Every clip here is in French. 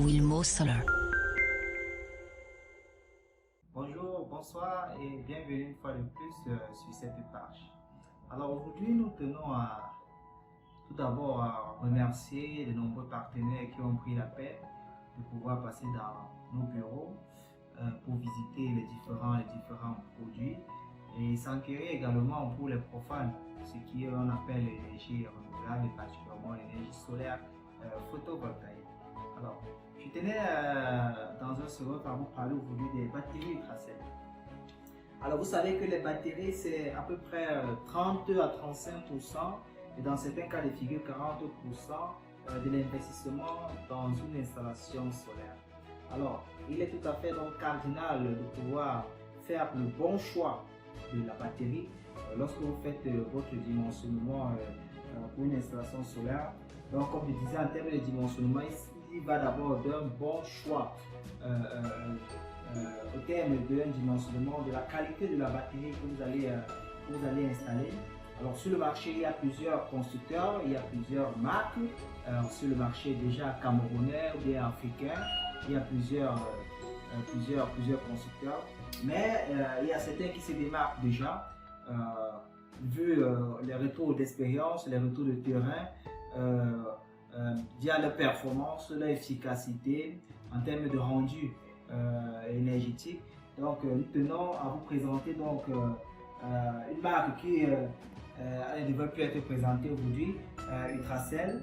Wilmo Solar. Bonjour, bonsoir et bienvenue une fois de plus sur cette page. Alors aujourd'hui, nous tenons à tout d'abord à remercier de nombreux partenaires qui ont pris la peine de pouvoir passer dans nos bureaux pour visiter les différents produits et s'enquérir également pour les profanes, ce qu'on appelle l'énergie renouvelable et particulièrement l'énergie solaire photovoltaïque. Alors, je tenais dans un second temps à vous parler aujourd'hui des batteries Ultracell. Alors, vous savez que les batteries, c'est à peu près 30 à 35% et dans certains cas de figure 40% de l'investissement dans une installation solaire. Alors, il est tout à fait donc cardinal de pouvoir faire le bon choix de la batterie lorsque vous faites votre dimensionnement pour une installation solaire. Donc, comme je disais, en termes de dimensionnement, il va d'abord d'un bon choix au terme d'un dimensionnement de la qualité de la batterie que vous allez installer. Alors, sur le marché, il y a plusieurs constructeurs, il y a plusieurs marques. Sur le marché déjà camerounais ou bien africain, il y a plusieurs constructeurs. Mais il y a certains qui se démarquent déjà, vu les retours d'expérience, les retours de terrain, via leur performance, leur efficacité en termes de rendu énergétique. Donc nous tenons à vous présenter donc une marque qui ne devrait plus être présentée aujourd'hui, Ultracell.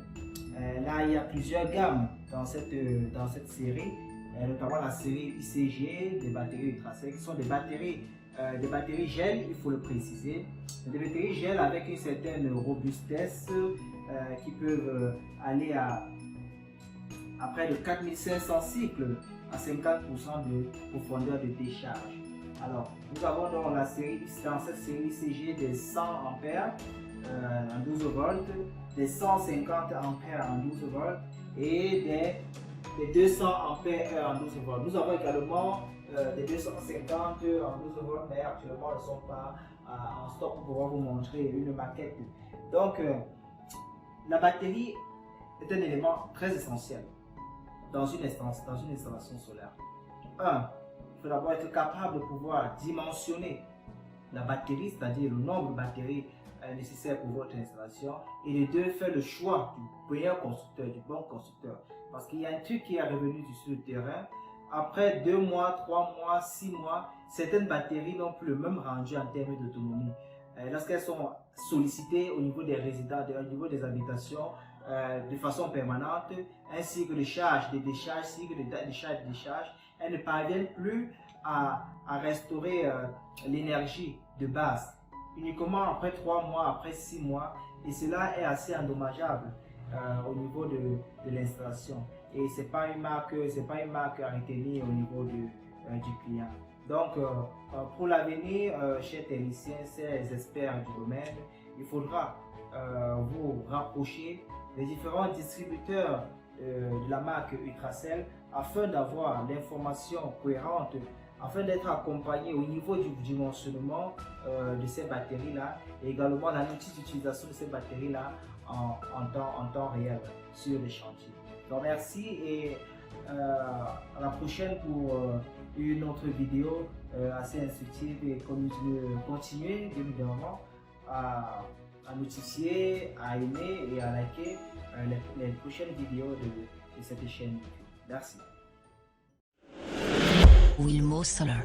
Là il y a plusieurs gammes dans cette série, notamment la série ICG des batteries Ultracell qui sont des batteries gel, il faut le préciser, des batteries gel avec une certaine robustesse qui peuvent aller à près de 4500 cycles à 50% de profondeur de décharge. Alors, nous avons dans cette série ICG des 100 ampères en 12 volts, des 150 ampères en 12 volts et des 200 ampères en 12 volts. Nous avons également des 250 en 12 volts, mais actuellement ne sont pas en stock pour pouvoir vous montrer une maquette. Donc, la batterie est un élément très essentiel dans une installation solaire. Il faut d'abord être capable de pouvoir dimensionner la batterie, c'est-à-dire le nombre de batteries nécessaires pour votre installation. Et de deux, faire le choix du meilleur constructeur, du bon constructeur. Parce qu'il y a un truc qui est revenu sur le terrain. Après 2 mois, 3 mois, 6 mois, certaines batteries n'ont plus le même rendu en termes d'autonomie. Lorsqu'elles sont sollicitées au niveau des résidents, au niveau des habitations, de façon permanente, un cycle de charge, de décharge, cycle de décharge, elles ne parviennent plus à restaurer l'énergie de base. Uniquement après 3 mois, après 6 mois, et cela est assez endommageable au niveau de l'installation. Et c'est pas une marque à retenir au niveau du client. Donc, pour l'avenir, chers techniciens, chers experts du domaine, il faudra vous rapprocher des différents distributeurs de la marque Ultracell afin d'avoir l'information cohérente, afin d'être accompagné au niveau du dimensionnement de ces batteries-là et également la notice d'utilisation de ces batteries-là en temps réel sur les chantiers. Donc merci et à la prochaine pour une autre vidéo assez instructive et continuez évidemment à notifier, à aimer et à liker les prochaines vidéos de cette chaîne YouTube. Merci. Wilmo Solar.